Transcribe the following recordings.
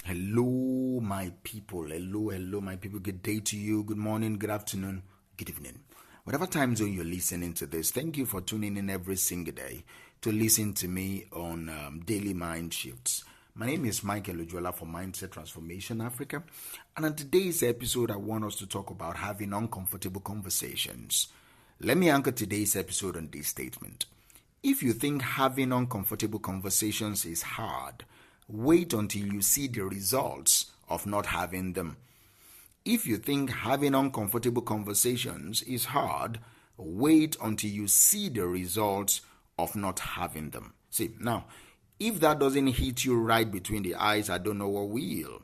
Hello, my people. Hello, my people. Good day to you. Good morning, good afternoon, good evening. Whatever time zone you're listening to this, thank you for tuning in every single day to listen to me on Daily Mind Shifts. My name is Michael Ujuala for Mindset Transformation Africa. And on today's episode, I want us to talk about having uncomfortable conversations. Let me anchor today's episode on this statement. If you think having uncomfortable conversations is hard, wait until you see the results of not having them. If you think having uncomfortable conversations is hard, wait until you see the results of not having them. See, now, if that doesn't hit you right between the eyes, I don't know what will.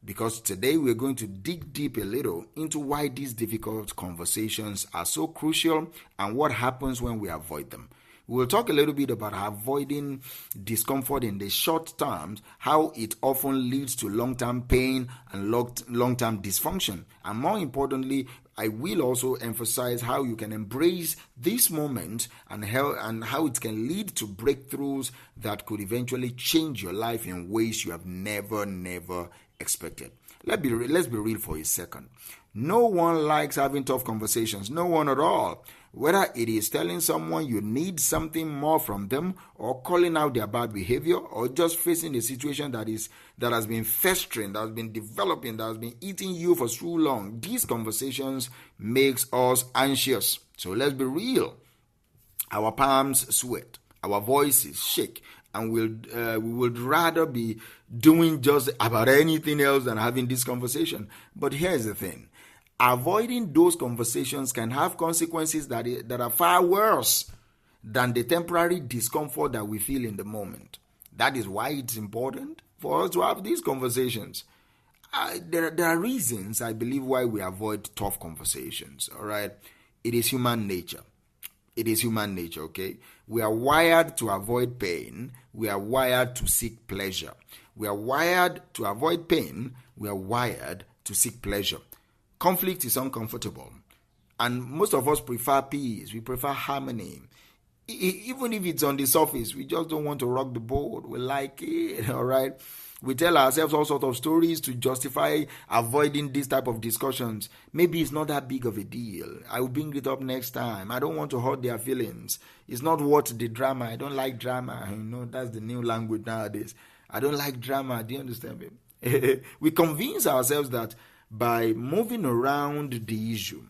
Because today we're going to dig deep a little into why these difficult conversations are so crucial and what happens when we avoid them. We'll talk a little bit about avoiding discomfort in the short term, how it often leads to long-term pain and long-term dysfunction. And more importantly, I will also emphasize how you can embrace this moment and how it can lead to breakthroughs that could eventually change your life in ways you have never expected. Let's be real for a second. No one likes having tough conversations. No one at all. Whether it is telling someone you need something more from them, or calling out their bad behavior, or just facing a situation that has been festering, that has been developing, that has been eating you for so long, these conversations makes us anxious. So let's be real. Our palms sweat, our voices shake, and we would rather be doing just about anything else than having this conversation. But here's the thing. Avoiding those conversations can have consequences that are far worse than the temporary discomfort that we feel in the moment. That is why it's important for us to have these conversations. There are reasons, I believe, why we avoid tough conversations, all right? It is human nature. Okay? We are wired to avoid pain. We are wired to seek pleasure. We are wired to avoid pain. We are wired to seek pleasure. Conflict is uncomfortable, and most of us prefer peace. We prefer harmony. Even if it's on the surface, we just don't want to rock the boat. We like it, all right? We tell ourselves all sorts of stories to justify avoiding this type of discussions. Maybe it's not that big of a deal. I will bring it up next time. I don't want to hurt their feelings. It's not worth the drama. I don't like drama. That's the new language nowadays. I don't like drama. Do you understand me? We convince ourselves that by moving around the issue,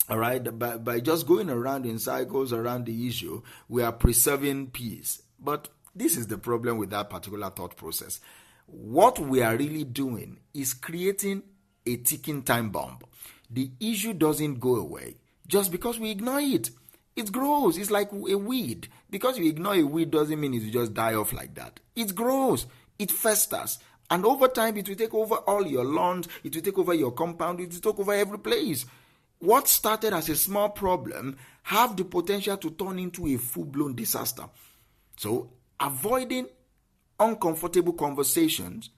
all right, by just going around in cycles around the issue, we are preserving peace. But this is the problem with that particular thought process. What we are really doing is creating a ticking time bomb. The issue doesn't go away just because we ignore it. It grows. It's like a weed. Because you ignore a weed doesn't mean it will just die off like that. It grows. It festers. And over time, it will take over all your lawns, it will take over your compound, it will take over every place. What started as a small problem have the potential to turn into a full-blown disaster. So, avoiding uncomfortable conversations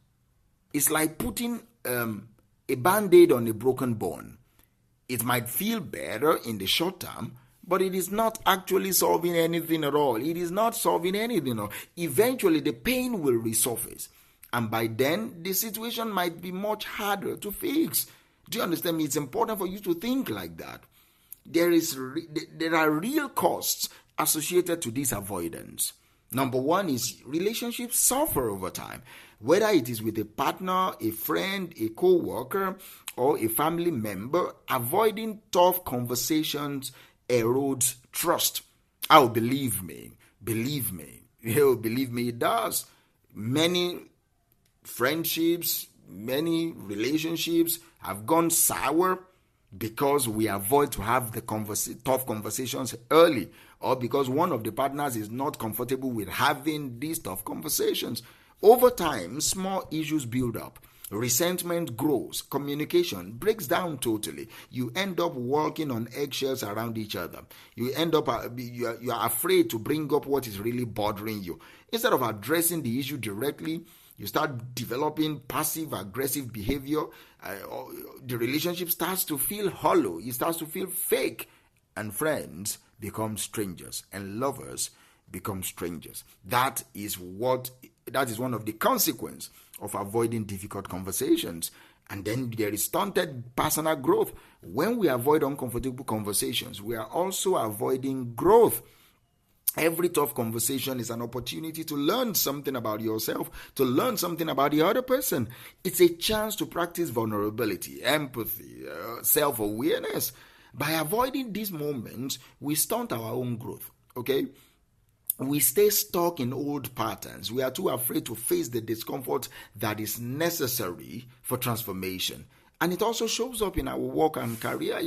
is like putting a band-aid on a broken bone. It might feel better in the short term, but it is not actually solving anything at all. It is not solving anything. Eventually, the pain will resurface. And by then, the situation might be much harder to fix. Do you understand me? It's important for you to think like that. There are real costs associated to this avoidance. Number one is relationships suffer over time. Whether it is with a partner, a friend, a co-worker, or a family member, avoiding tough conversations erodes trust. Oh, believe me, it does. Many friendships, many relationships have gone sour because we avoid to have the tough conversations early, or because one of the partners is not comfortable with having these tough conversations. Over time, small issues build up. Resentment grows. Communication breaks down totally. You end up walking on eggshells around each other. You end up, you are afraid to bring up what is really bothering you. Instead of addressing the issue directly, you start developing passive-aggressive behavior. The relationship starts to feel hollow. It starts to feel fake. And friends become strangers. And lovers become strangers. That is one of the consequences of avoiding difficult conversations. And then there is stunted personal growth. When we avoid uncomfortable conversations, we are also avoiding growth. Every tough conversation is an opportunity to learn something about yourself, to learn something about the other person. It's a chance to practice vulnerability, empathy, self-awareness. By avoiding these moments, we stunt our own growth, okay? We stay stuck in old patterns. We are too afraid to face the discomfort that is necessary for transformation. And it also shows up in our work and career.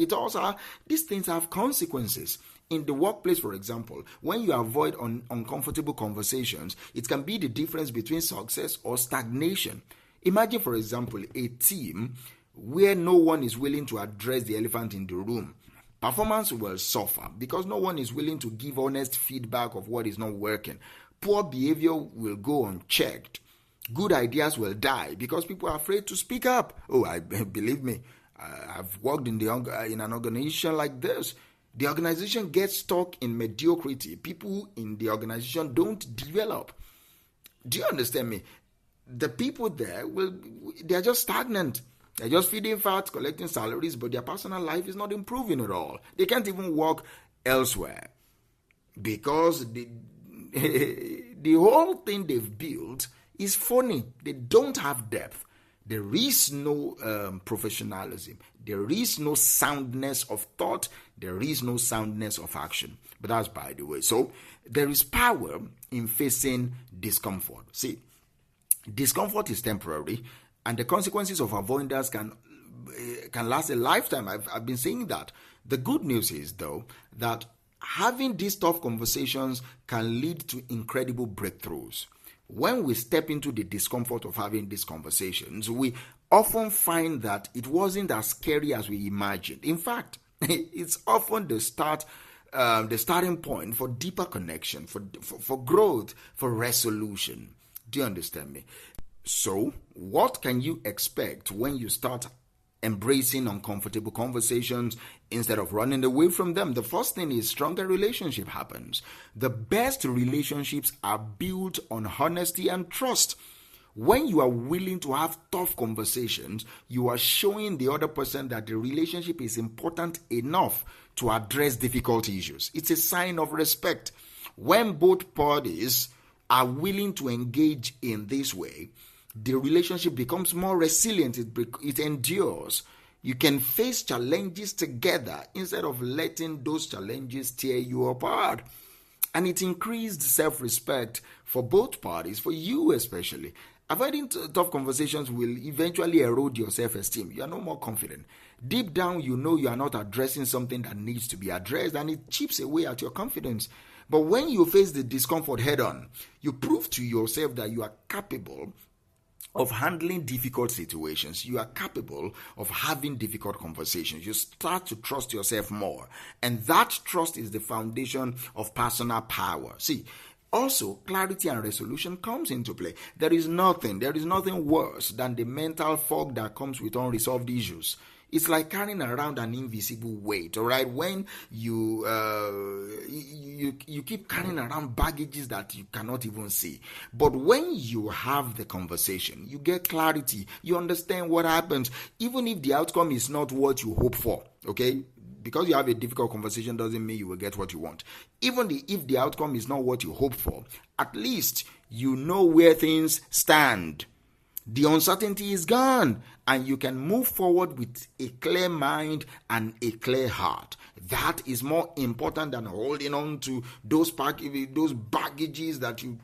These things have consequences. In the workplace, for example, when you avoid uncomfortable conversations, it can be the difference between success or stagnation. Imagine, for example, a team where no one is willing to address the elephant in the room. Performance will suffer because no one is willing to give honest feedback of what is not working. Poor behavior will go unchecked. Good ideas will die because people are afraid to speak up. Believe me, I've worked in an organization like this. The organization gets stuck in mediocrity. People in the organization don't develop. Do you understand me? The people there they're just stagnant. They're just feeding fat, collecting salaries, but their personal life is not improving at all. They can't even work elsewhere because the whole thing they've built is phony. They don't have depth. There is no professionalism. There is no soundness of thought. There is no soundness of action. But that's by the way. So there is power in facing discomfort. See, discomfort is temporary, and the consequences of avoidance can last a lifetime. I've been saying that. The good news is, though, that having these tough conversations can lead to incredible breakthroughs. When we step into the discomfort of having these conversations, we often find that it wasn't as scary as we imagined. In fact, it's often the starting point for deeper connection, for growth, for resolution. Do you understand me? So, what can you expect when you start embracing uncomfortable conversations instead of running away from them? The first thing is stronger relationship happens. The best relationships are built on honesty and trust. When you are willing to have tough conversations, you are showing the other person that the relationship is important enough to address difficult issues. It's a sign of respect. When both parties are willing to engage in this way, the relationship becomes more resilient. It endures. You can face challenges together instead of letting those challenges tear you apart. And it increased self-respect for both parties, for you especially. Avoiding tough conversations will eventually erode your self-esteem. You are no more confident. Deep down, you know you are not addressing something that needs to be addressed, and it chips away at your confidence. But when you face the discomfort head-on, you prove to yourself that you are capable of handling difficult situations. You are capable of having difficult conversations. You start to trust yourself more. And that trust is the foundation of personal power. See, also, clarity and resolution comes into play. There is nothing worse than the mental fog that comes with unresolved issues. It's like carrying around an invisible weight, all right? When you keep carrying around baggages that you cannot even see. But when you have the conversation, you get clarity. You understand what happens, even if the outcome is not what you hope for, okay? Because you have a difficult conversation doesn't mean you will get what you want. Even if the outcome is not what you hope for, at least you know where things stand. The uncertainty is gone, and you can move forward with a clear mind and a clear heart. That is more important than holding on to those baggages that you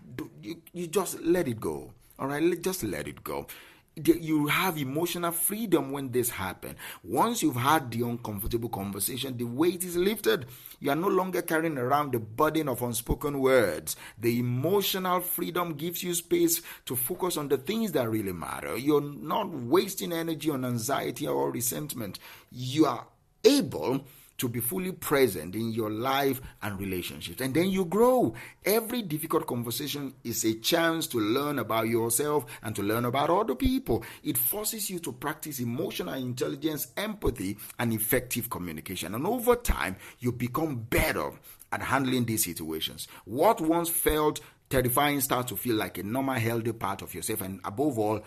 just let it go. All right, just let it go. You have emotional freedom when this happens. Once you've had the uncomfortable conversation, the weight is lifted. You are no longer carrying around the burden of unspoken words. The emotional freedom gives you space to focus on the things that really matter. You're not wasting energy on anxiety or resentment. You are able to be fully present in your life and relationships. And then you grow. Every difficult conversation is a chance to learn about yourself and to learn about other people. It forces you to practice emotional intelligence, empathy, and effective communication. And over time, you become better at handling these situations. What once felt terrifying starts to feel like a normal, healthy part of yourself. And above all,